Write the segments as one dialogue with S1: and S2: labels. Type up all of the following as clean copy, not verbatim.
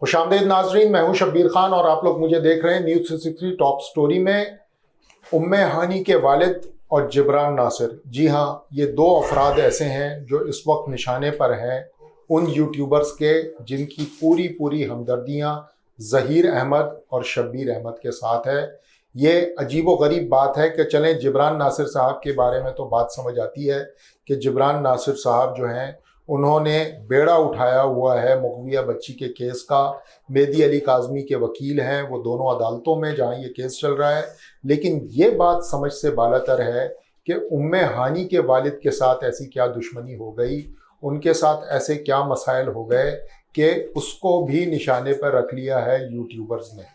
S1: खुशामदीद नाजरीन, मैं हूं शब्बीर खान और आप लोग मुझे देख रहे हैं न्यूज़ 360 टॉप स्टोरी में। उम्मे हानी के वालिद और जिब्रान नासिर, जी हाँ, ये दो अफराद ऐसे हैं जो इस वक्त निशाने पर हैं उन यूट्यूबर्स के जिनकी पूरी पूरी हमदर्दियाँ ज़हीर अहमद और शब्बीर अहमद के साथ है। ये अजीब व गरीब बात है कि चलें, जिब्रान नासिर साहब के बारे में तो बात समझ आती है कि जिब्रान नासिर साहब जो हैं उन्होंने बेड़ा उठाया हुआ है मुग़विया बच्ची के केस का। मेहदी अली काज़मी के वकील हैं, वो दोनों अदालतों में जहाँ ये केस चल रहा है। लेकिन ये बात समझ से बालातर है कि उम्मे हानी के वालिद के साथ ऐसी क्या दुश्मनी हो गई, उनके साथ ऐसे क्या मसाइल हो गए कि उसको भी निशाने पर रख लिया है यूट्यूबर्स ने।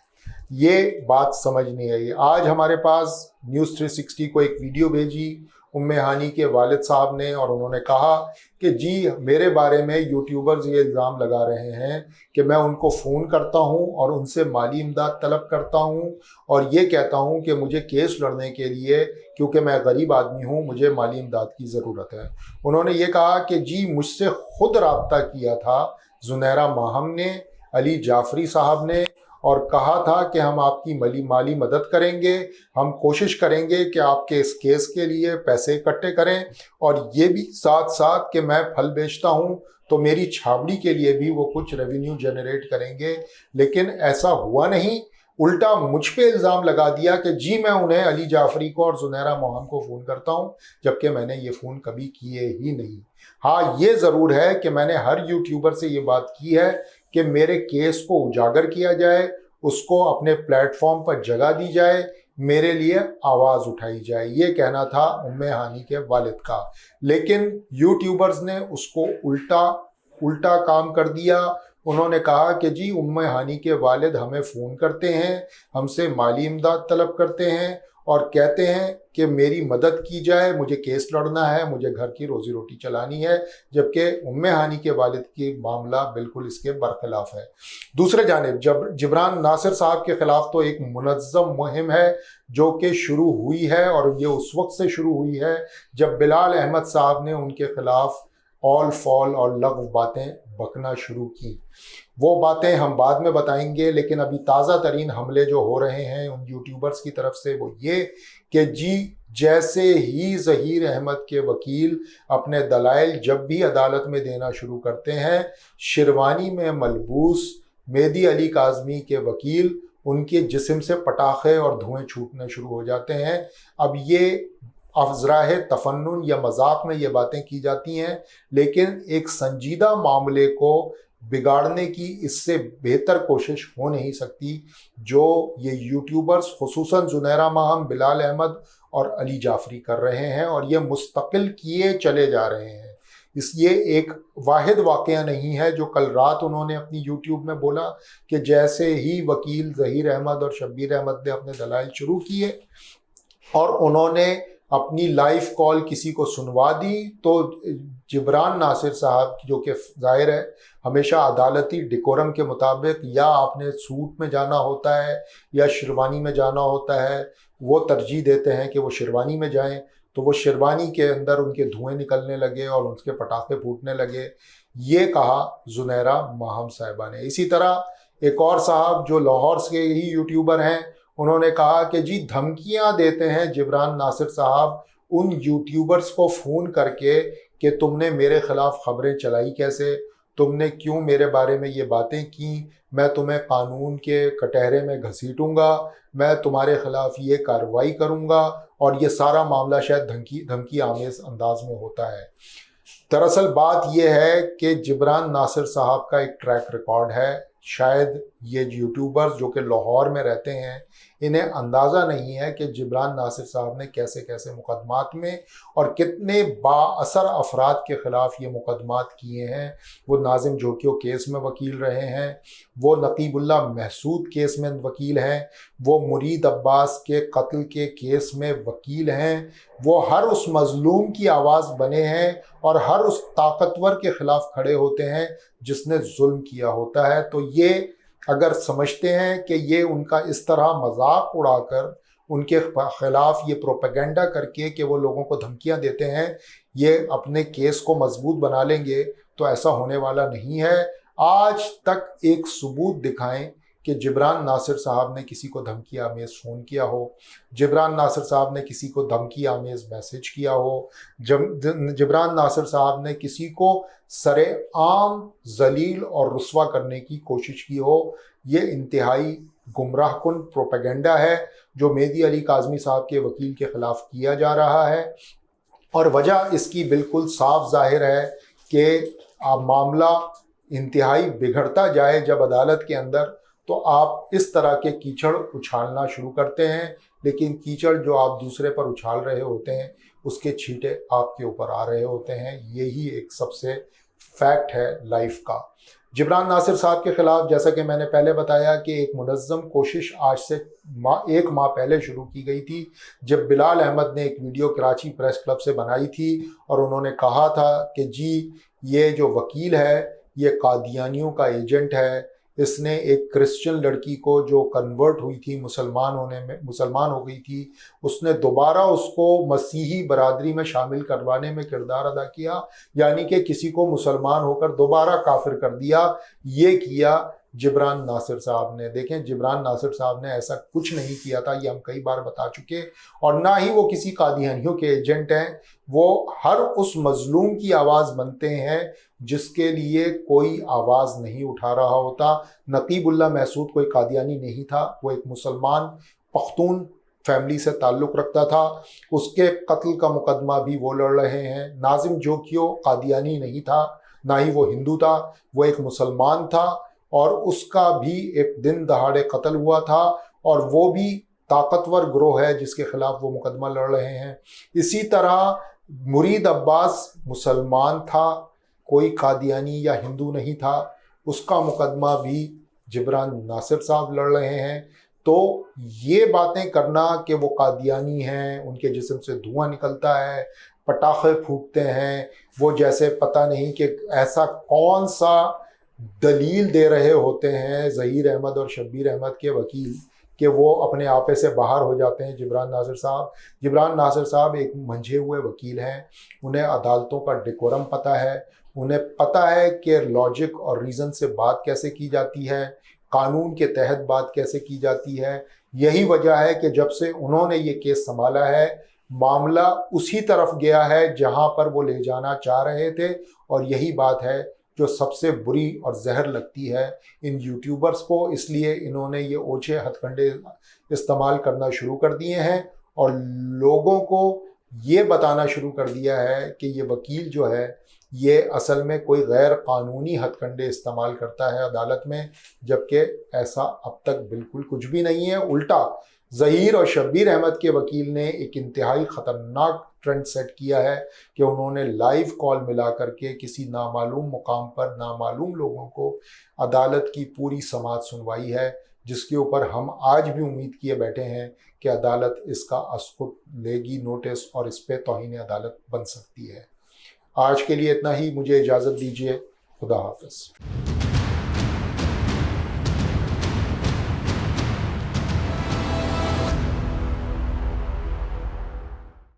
S1: ये बात समझ नहीं आई। आज हमारे पास न्यूज़ 360 को एक वीडियो भेजी उम्मे हानी के वालिद साहब ने और उन्होंने कहा कि जी, मेरे बारे में यूट्यूबर्स ये इल्ज़ाम लगा रहे हैं कि मैं उनको फ़ोन करता हूं और उनसे माली इमदाद तलब करता हूं और ये कहता हूं कि मुझे केस लड़ने के लिए, क्योंकि मैं गरीब आदमी हूं, मुझे माली इमदाद की ज़रूरत है। उन्होंने ये कहा कि जी, मुझसे ख़ुद रब्ता किया था ज़ुनैरा माहम ने, अली जाफ़री साहब ने, और कहा था कि हम आपकी माली मदद करेंगे, हम कोशिश करेंगे कि आपके इस केस के लिए पैसे इकट्ठे करें, और ये भी साथ साथ कि मैं फल बेचता हूँ तो मेरी छावड़ी के लिए भी वो कुछ रेवेन्यू जनरेट करेंगे। लेकिन ऐसा हुआ नहीं, उल्टा मुझ पे इल्ज़ाम लगा दिया कि जी, मैं उन्हें अली जाफ़री को और ज़ुनैरा मोहम को फ़ोन करता हूँ, जबकि मैंने ये फ़ोन कभी किए ही नहीं। हाँ, ये ज़रूर है कि मैंने हर यूट्यूबर से ये बात की है कि मेरे केस को उजागर किया जाए, उसको अपने प्लेटफॉर्म पर जगह दी जाए, मेरे लिए आवाज़ उठाई जाए। ये कहना था उम्मे हानी के वालिद का। लेकिन यूट्यूबर्स ने उसको उल्टा काम कर दिया। उन्होंने कहा कि जी, उम्मे हानी के वालिद हमें फ़ोन करते हैं, हमसे माली इमदाद तलब करते हैं और कहते हैं कि मेरी मदद की जाए, मुझे केस लड़ना है, मुझे घर की रोज़ी रोटी चलानी है, जबकि उम्मे हानी के वालिद की मामला बिल्कुल इसके बरखिलाफ़ है। दूसरे जानिब जिब्रान नासिर साहब के ख़िलाफ़ तो एक मुनज़्ज़म मुहिम है जो कि शुरू हुई है, और ये उस वक्त से शुरू हुई है जब बिलाल अहमद साहब ने उनके ख़िलाफ़ ऑल फॉल और लग़्व बातें बकना शुरू की। वो बातें हम बाद में बताएंगे, लेकिन अभी ताज़ा तरीन हमले जो हो रहे हैं उन यूट्यूबर्स की तरफ से वो ये कि जी, जैसे ही ज़हीर अहमद के वकील अपने दलाइल जब भी अदालत में देना शुरू करते हैं, शेरवानी में मलबूस मेहदी अली काज़मी के वकील उनके जिस्म से पटाखे और धुएँ छूटने शुरू हो जाते हैं। अब ये अफ़ज़राह तफन्नुन या मजाक में ये बातें की जाती हैं, लेकिन एक संजीदा मामले को बिगाड़ने की इससे बेहतर कोशिश हो नहीं सकती जो ये यूट्यूबर्स खुसूसन ज़ुनैरा माहम, बिलाल अहमद और अली जाफ़री कर रहे हैं, और ये मुस्तकिल किए चले जा रहे हैं। ये एक वाहिद वाक़या नहीं है जो कल रात उन्होंने अपनी यूट्यूब में बोला कि जैसे ही वकील ज़हीर अहमद और शब्बीर अहमद ने अपने दलाइल शुरू किए और उन्होंने अपनी लाइव कॉल किसी को सुनवा दी, तो जिब्रान नासिर साहब, जो कि ज़ाहिर है हमेशा अदालती डिकोरम के मुताबिक या आपने सूट में जाना होता है या शेरवानी में जाना होता है, वो तरजीह देते हैं कि वो शेरवानी में जाएं, तो वो शेरवानी के अंदर उनके धुएं निकलने लगे और उसके पटाखे फूटने लगे। ये कहा ज़ुनैरा माहम साहिबा ने। इसी तरह एक और साहब जो लाहौर से ही यूट्यूबर हैं, उन्होंने कहा कि जी, धमकियां देते हैं जिब्रान नासिर साहब उन यूट्यूबर्स को फ़ोन करके कि तुमने मेरे ख़िलाफ़ ख़बरें चलाई कैसे, तुमने क्यों मेरे बारे में ये बातें की, मैं तुम्हें कानून के कटहरे में घसीटूंगा, मैं तुम्हारे ख़िलाफ़ ये कार्रवाई करूंगा, और ये सारा मामला शायद धमकी आमेज़ अंदाज में होता है। दरअसल बात यह है कि जिब्रान नासिर साहब का एक ट्रैक रिकॉर्ड है। शायद ये यूट्यूबर्स जो कि लाहौर में रहते हैं, इन्हें अंदाज़ा नहीं है कि जिब्रान नासिर साहब ने कैसे कैसे मुकदमात में और कितने बाअसर अफराद के ख़िलाफ़ ये मुकदमात किए हैं। वो नाज़िम जोकियो केस में वकील रहे हैं, वो नकीबुल्लाह महसूद केस में वकील हैं, वो मुरीद अब्बास के कत्ल के केस में वकील हैं, वो हर उस मज़लूम की आवाज़ बने हैं और हर उस ताकतवर के ख़िलाफ़ खड़े होते हैं जिसने जुल्म किया होता है। तो ये अगर समझते हैं कि ये उनका इस तरह मजाक उड़ाकर उनके ख़िलाफ़ ये प्रोपेगेंडा करके कि वो लोगों को धमकियां देते हैं, ये अपने केस को मजबूत बना लेंगे, तो ऐसा होने वाला नहीं है। आज तक एक सबूत दिखाएं कि जिब्रान नासिर साहब ने किसी को धमकी आमेज फ़ोन किया हो, जिब्रान नासिर साहब ने किसी को धमकी आमेज मैसेज किया हो, जिब्रान नासिर साहब ने किसी को सरेआम जलील और रुस्वा करने की कोशिश की हो। ये इंतहाई गुमराह कुन प्रोपेगेंडा है जो मेहदी अली काज़मी साहब के वकील के ख़िलाफ़ किया जा रहा है, और वजह इसकी बिल्कुल साफ ज़ाहिर है कि मामला इंतहाई बिगड़ता जाए जब अदालत के अंदर, तो आप इस तरह के कीचड़ उछालना शुरू करते हैं, लेकिन कीचड़ जो आप दूसरे पर उछाल रहे होते हैं उसके छींटे आपके ऊपर आ रहे होते हैं। यही एक सबसे फैक्ट है लाइफ का। जिब्रान नासिर साहब के ख़िलाफ़ जैसा कि मैंने पहले बताया कि एक मुनज़्ज़म कोशिश आज से एक माह पहले शुरू की गई थी, जब बिलाल अहमद ने एक वीडियो कराची प्रेस क्लब से बनाई थी और उन्होंने कहा था कि जी ये जो वकील है ये कादियानियों का एजेंट है, इसने एक क्रिश्चियन लड़की को जो कन्वर्ट हुई थी, मुसलमान हो गई थी, उसने दोबारा उसको मसीही बरादरी में शामिल करवाने में किरदार अदा किया, यानी कि किसी को मुसलमान होकर दोबारा काफिर कर दिया। ये किया जिब्रान नासिर साहब ने। देखें, जिब्रान नासिर साहब ने ऐसा कुछ नहीं किया था, ये हम कई बार बता चुके, और ना ही वो किसी कादियानियों के एजेंट हैं। वो हर उस मजलूम की आवाज़ बनते हैं जिसके लिए कोई आवाज़ नहीं उठा रहा होता। नकीबुल्लाह महसूद कोई कादियानी नहीं था, वो एक मुसलमान पख्तून फैमिली से ताल्लुक़ रखता था, उसके कत्ल का मुकदमा भी वो लड़ रहे हैं। नाजिम जोकियो कादियानी नहीं था, ना ही वो हिंदू था, वो एक मुसलमान था, और उसका भी एक दिन दहाड़े कत्ल हुआ था, और वो भी ताकतवर ग्रोह है जिसके खिलाफ वो मुकदमा लड़ रहे हैं। इसी तरह मुरीद अब्बास मुसलमान था, कोई कादियानी या हिंदू नहीं था, उसका मुकदमा भी जिब्रान नासिर साहब लड़ रहे हैं। तो ये बातें करना कि वो कादियानी हैं, उनके जिस्म से धुआं निकलता है, पटाखे फूटते हैं, वो जैसे पता नहीं कि ऐसा कौन सा दलील दे रहे होते हैं ज़हीर अहमद और शब्बीर अहमद के वकील कि वो अपने आपे से बाहर हो जाते हैं। जिब्रान नासिर साहब एक मंझे हुए वकील हैं, उन्हें अदालतों का डेकोरम पता है, उन्हें पता है कि लॉजिक और रीज़न से बात कैसे की जाती है, कानून के तहत बात कैसे की जाती है। यही वजह है कि जब से उन्होंने ये केस संभाला है, मामला उसी तरफ गया है जहां पर वो ले जाना चाह रहे थे, और यही बात है जो सबसे बुरी और जहर लगती है इन यूट्यूबर्स को। इसलिए इन्होंने ये ओछे हथकंडे इस्तेमाल करना शुरू कर दिए हैं और लोगों को ये बताना शुरू कर दिया है कि ये वकील जो है ये असल में कोई गैर कानूनी हथकंडे इस्तेमाल करता है अदालत में, जबकि ऐसा अब तक बिल्कुल कुछ भी नहीं है। उल्टा ज़हीर और शब्बीर अहमद के वकील ने एक इंतहाई ख़तरनाक ट्रेंड सेट किया है कि उन्होंने लाइव कॉल मिला करके किसी नामालूम मुकाम पर नामालूम लोगों को अदालत की पूरी समाअत सुनवाई है, जिसके ऊपर हम आज भी उम्मीद किए बैठे हैं कि अदालत इसका असकुत लेगी नोटिस और इस पर तौहीन अदालत बन सकती है। आज के लिए इतना ही, मुझे इजाज़त दीजिए। खुदा हाफ़िज़।